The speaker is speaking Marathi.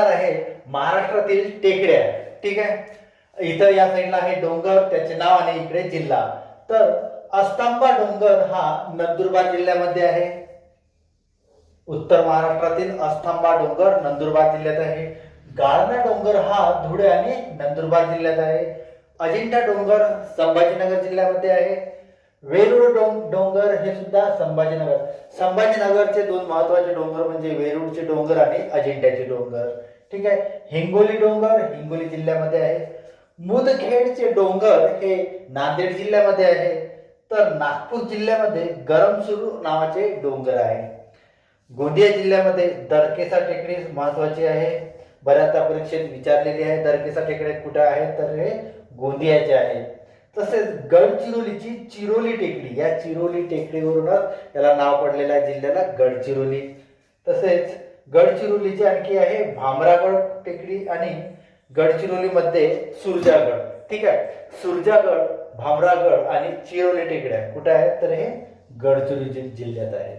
असणार आहे महाराष्ट्रातील टेकड्या. ठीक आहे, इथं या साईडला आहे डोंगर, त्याचे नाव आणि इकडे जिल्हा. तर अस्तंबा डोंगर हा नंदुरबार जिल्ह्यामध्ये आहे. उत्तर महाराष्ट्रातील अस्तंबा डोंगर नंदुरबार जिल्ह्यात आहे. गाळना डोंगर हा धुळे आणि नंदुरबार जिल्ह्यात आहे. अजिंठा डोंगर संभाजीनगर जिल्ह्यामध्ये आहे. वेरूळ डोंगर हे सुद्धा संभाजीनगरचे दोन महत्वाचे डोंगर म्हणजे वेरूळचे डोंगर आणि अजिंठ्याचे डोंगर. ठीक आहे, हिंगोली डोंगर हिंगोली जिल्ह्यामध्ये आहे. मुदखेडचे डोंगर हे नांदेड जिल्ह्यामध्ये आहे. तर नागपूर जिल्ह्यामध्ये गरमसुरू नावाचे डोंगर आहे. गोंदिया जिल्ह्यामध्ये दरकेसा टेकडी महत्वाची आहे, बऱ्याचदा परीक्षेत विचारलेली आहे. दरकेसा टेकडी कुठे आहे तर हे गोंदियाचे आहे. तसेच गडचिरोलीची चिरोली टेकडी, या चिरोली टेकडीवरूनच याला नाव पडलेलं आहे जिल्ह्याला गडचिरोली. तसेच गडचिरोलीची आणखी आहे भामरागड टेकडी आणि गडचिरोलीमध्ये सुरजागड. ठीक आहे, सुरजागड, भामरागड आणि चिरोली टेकड्या कुठे आहेत तर हे गडचिरोली जिल्ह्यात आहे.